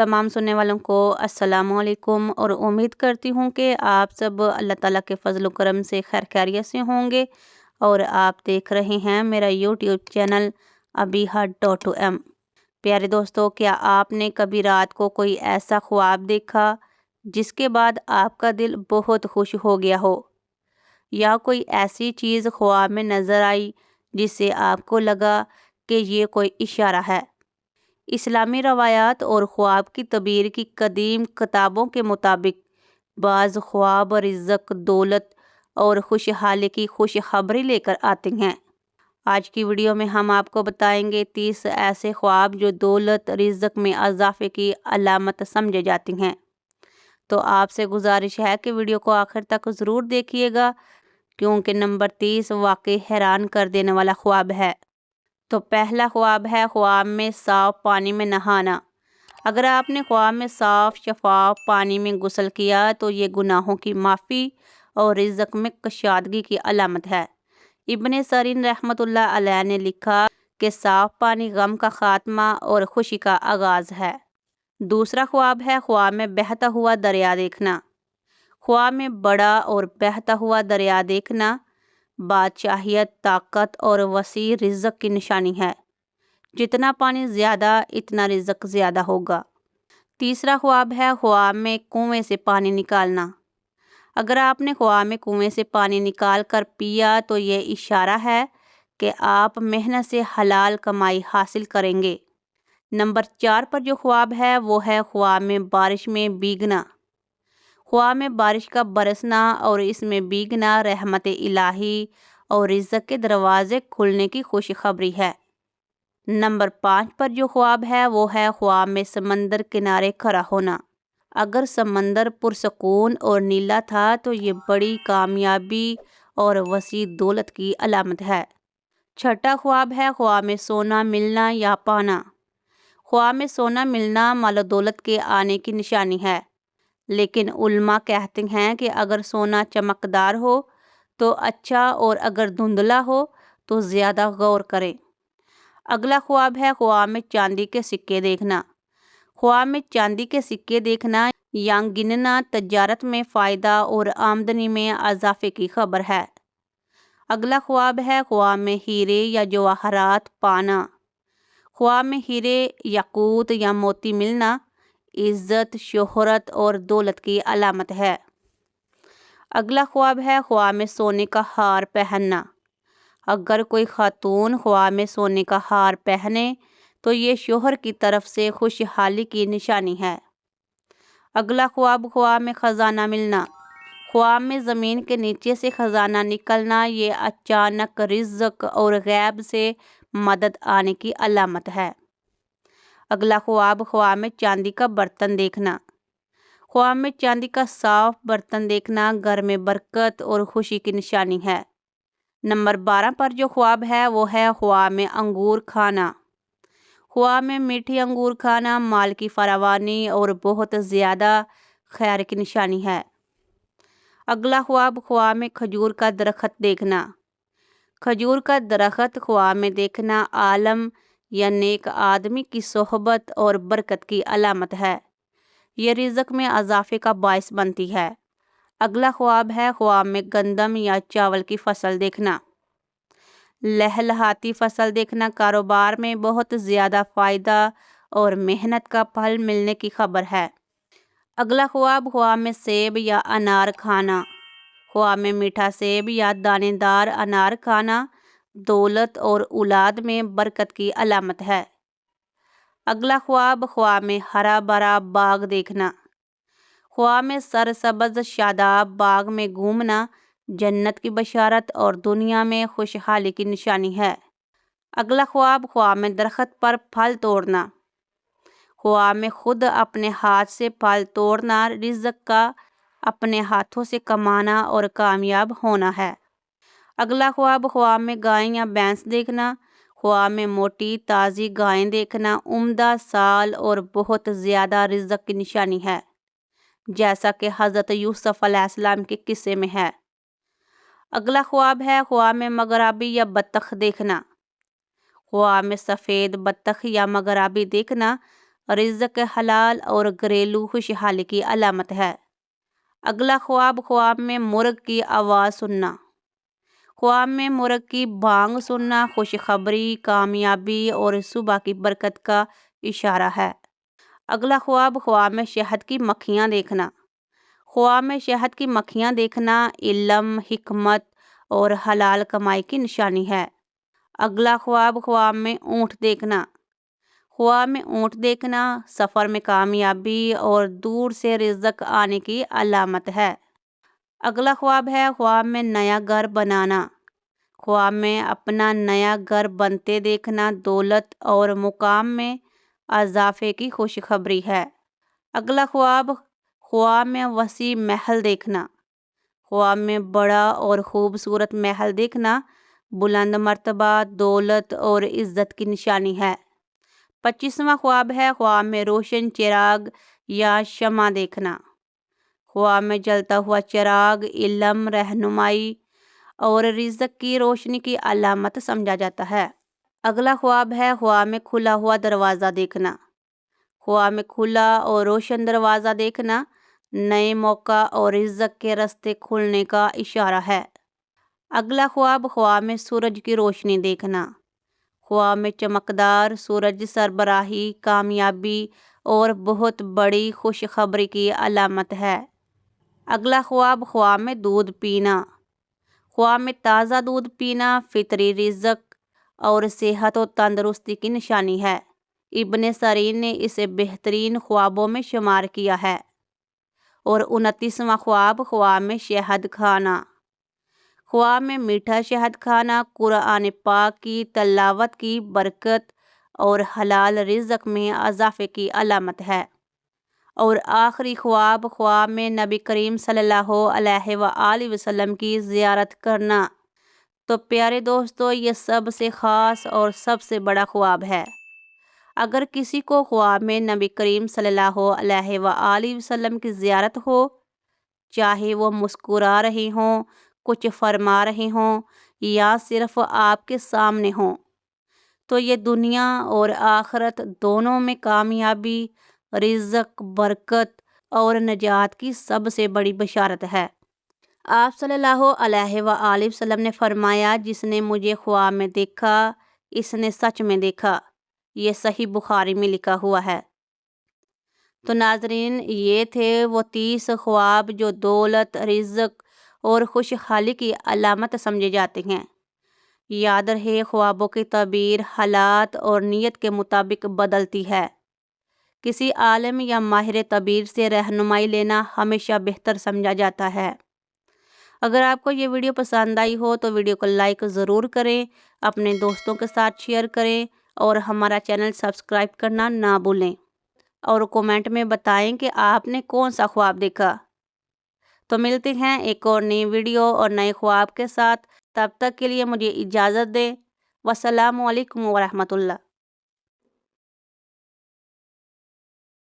तमाम सुनने वालों को अस्सलाम वालेकुम और उम्मीद करती हूँ कि आप सब अल्लाह ताला के फजल व करम से खैर खैरियत से होंगे। और आप देख रहे हैं मेरा यूट्यूब चैनल abiha.m। प्यारे दोस्तों, क्या आपने कभी रात को कोई ऐसा ख्वाब देखा जिसके बाद आपका दिल बहुत खुश हो गया हो, या कोई ऐसी चीज़ ख्वाब में नज़र आई जिससे आपको लगा कि ये कोई इशारा है। इस्लामी रवायात और ख्वाब की तबीर की कदीम किताबों के मुताबिक बाज़ ख्वाब रिज़्क़, दौलत और खुशहाली की खुशखबरी लेकर आते हैं। आज की वीडियो में हम आपको बताएंगे 30 ऐसे ख्वाब जो दौलत रिज़्क़ में इजाफे की अलामत समझे जाती हैं। तो आपसे गुजारिश है कि वीडियो को आखिर तक ज़रूर देखिएगा, क्योंकि नंबर 30 वाकई हैरान कर देने वाला ख्वाब है। तो पहला ख्वाब है ख्वाब में साफ पानी में नहाना। अगर आपने ख्वाब में साफ शफाफ पानी में गुस्ल किया तो ये गुनाहों की माफ़ी और रिज़्क़ में कशादगी की अलामत है। इब्ने सरीन रहमतुल्लाह अलैह ने लिखा कि साफ पानी गम का खात्मा और खुशी का आगाज़ है। दूसरा ख्वाब है ख्वाब में बहता हुआ दरिया देखना। ख्वाब में बड़ा और बहता हुआ दरिया देखना बादशाहियत, ताकत और वसी रिज़्क़ की निशानी है। जितना पानी ज़्यादा इतना रिज़्क़ ज़्यादा होगा। तीसरा ख्वाब है ख्वाब में कुएं से पानी निकालना। अगर आपने ख्वाब में कुएं से पानी निकाल कर पिया तो ये इशारा है कि आप मेहनत से हलाल कमाई हासिल करेंगे। नंबर 4 पर जो ख्वाब है वो है ख्वाब में बारिश में भीगना। ख्वाब में बारिश का बरसना और इसमें भीगना रहमत इलाही और रिज़्क़ के दरवाज़े खुलने की खुशखबरी है। नंबर 5 पर जो ख्वाब है वो है ख्वाब में समंदर किनारे खड़ा होना। अगर समंदर पुरसकून और नीला था तो ये बड़ी कामयाबी और वसी दौलत की अलामत है। छठा ख्वाब है ख्वाब में सोना मिलना या पाना। ख्वाब में सोना मिलना मालो दौलत के आने की निशानी है, लेकिन उल्मा कहते हैं कि अगर सोना चमकदार हो तो अच्छा, और अगर धुंधला हो तो ज़्यादा गौर करें। अगला ख्वाब है ख्वाब में चांदी के सिक्के देखना। ख्वाब में चांदी के सिक्के देखना या गिनना तजारत में फ़ायदा और आमदनी में इजाफे की खबर है। अगला ख्वाब है ख्वाब में हीरे या जवाहरात पाना। ख्वाब में हीरे, याकूत या मोती मिलना इज़्ज़त, शोहरत और दौलत की अलामत है। अगला ख्वाब है ख्वाब में सोने का हार पहनना। अगर कोई खातून ख्वाब में सोने का हार पहने तो ये शोहर की तरफ से खुशहाली की निशानी है। अगला ख्वाब ख्वाब में ख़जाना मिलना। ख्वाब में ज़मीन के नीचे से ख़जाना निकलना ये अचानक रिज़्क़ और गैब से मदद आने की अलामत है। अगला ख्वाब ख्वाब में चांदी का बर्तन देखना। ख्वाब में चांदी का साफ बर्तन देखना घर में बरकत और खुशी की निशानी है। नंबर 12 पर जो ख्वाब है वो है ख्वाब में अंगूर खाना। ख्वाब में मीठी अंगूर खाना माल की फरावानी और बहुत ज़्यादा खैर की निशानी है। अगला ख्वाब ख्वाब में खजूर का दरख्त देखना। खजूर का दरख्त ख्वाब में देखना आलम या नेक आदमी की सोहबत और बरकत की अलामत है। ये रिज़्क़ में इजाफे का बायस बनती है। अगला ख्वाब है ख्वाब में गंदम या चावल की फसल देखना। लहलहाती फसल देखना कारोबार में बहुत ज़्यादा फ़ायदा और मेहनत का फल मिलने की खबर है। अगला ख्वाब ख्वाब में सेब या अनार खाना। ख्वाब में मीठा सेब या दानेदार अनार खाना दौलत और औलाद में बरकत की अलामत है। अगला ख्वाब ख्वाब में हरा भरा बाग देखना। ख्वाब में सरसब्ज़ शादाब बाग में घूमना जन्नत की बशारत और दुनिया में खुशहाली की निशानी है। अगला ख्वाब ख्वाब में दरख्त पर फल तोड़ना। ख्वाब में खुद अपने हाथ से फल तोड़ना रिज़्क़ का अपने हाथों से कमाना और कामयाब होना है। अगला ख्वाब ख्वाब में गाय या भैंस देखना। ख्वाब में मोटी ताज़ी गायें देखना उम्दा साल और बहुत ज़्यादा रिज़्क़ की निशानी है, जैसा कि हज़रत यूसुफ़ अलैहिस्सलाम के किस्से में है। अगला ख्वाब है ख्वाब में मगराबी या बत्तख देखना। ख्वाब में सफ़ेद बत्तख या मगराबी देखना رزق حلال اور گھریلو خوشحالی کی علامت ہے۔ اگلا خواب، خواب میں مرغ کی آواز سننا۔ خواب میں مرغ کی بانگ سننا خوشخبری، کامیابی اور صبح کی برکت کا اشارہ ہے۔ اگلا خواب، خواب میں شہد کی مکھیاں دیکھنا۔ خواب میں شہد کی مکھیاں دیکھنا علم، حکمت اور حلال کمائی کی نشانی ہے۔ اگلا خواب، خواب میں اونٹ دیکھنا۔ خواب میں اونٹ دیکھنا سفر میں کامیابی اور دور سے رزق آنے کی علامت ہے۔ اگلا خواب ہے، خواب میں نیا گھر بنانا۔ خواب میں اپنا نیا گھر بنتے دیکھنا دولت اور مقام میں اضافے کی خوشخبری ہے۔ اگلا خواب، خواب میں وسیع محل دیکھنا۔ خواب میں بڑا اور خوبصورت محل دیکھنا بلند مرتبہ، دولت اور عزت کی نشانی ہے۔ 25واں خواب ہے، خواب میں روشن چراغ یا شمع دیکھنا۔ خواب میں جلتا ہوا چراغ علم، رہنمائی اور رزق کی روشنی کی علامت سمجھا جاتا ہے۔ اگلا خواب ہے، خواب میں کھلا ہوا دروازہ دیکھنا۔ خواب میں کھلا اور روشن دروازہ دیکھنا نئے موقع اور رزق کے راستے کھلنے کا اشارہ ہے۔ اگلا خواب، خواب میں سورج کی روشنی دیکھنا۔ خواب میں چمکدار سورج سربراہی، کامیابی اور بہت بڑی خوشخبری کی علامت ہے۔ اگلا خواب، خواب میں دودھ پینا۔ خواب میں تازہ دودھ پینا فطری رزق اور صحت و تندرستی کی نشانی ہے۔ ابن سیرین نے اسے بہترین خوابوں میں شمار کیا ہے۔ اور 29واں خواب، خواب میں شہد کھانا۔ خواب میں میٹھا شہد کھانا قرآن پاک کی تلاوت کی برکت اور حلال رزق میں اضافے کی علامت ہے۔ اور آخری خواب، خواب میں نبی کریم صلی اللہ علیہ وآلہ وسلم کی زیارت کرنا۔ تو پیارے دوستو، یہ سب سے خاص اور سب سے بڑا خواب ہے۔ اگر کسی کو خواب میں نبی کریم صلی اللہ علیہ وآلہ وسلم کی زیارت ہو، چاہے وہ مسکرا رہے ہوں، کچھ فرما رہے ہوں یا صرف آپ کے سامنے ہوں، تو یہ دنیا اور آخرت دونوں میں کامیابی، رزق، برکت اور نجات کی سب سے بڑی بشارت ہے۔ آپ صلی اللہ علیہ وآلہ وسلم نے فرمایا، جس نے مجھے خواب میں دیکھا اس نے سچ میں دیکھا۔ یہ صحیح بخاری میں لکھا ہوا ہے۔ تو ناظرین، یہ تھے وہ 30 خواب جو دولت، رزق اور خوشحالی کی علامت سمجھے جاتے ہیں۔ یاد رہے، خوابوں کی تعبیر حالات اور نیت کے مطابق بدلتی ہے۔ کسی عالم یا ماہر تعبیر سے رہنمائی لینا ہمیشہ بہتر سمجھا جاتا ہے۔ اگر آپ کو یہ ویڈیو پسند آئی ہو تو ویڈیو کو لائک ضرور کریں، اپنے دوستوں کے ساتھ شیئر کریں اور ہمارا چینل سبسکرائب کرنا نہ بھولیں، اور کمنٹ میں بتائیں کہ آپ نے کون سا خواب دیکھا۔ تو ملتے ہیں ایک اور نئی ویڈیو اور نئے خواب کے ساتھ، تب تک کے لیے مجھے اجازت دیں۔ والسلام علیکم ورحمۃ اللہ۔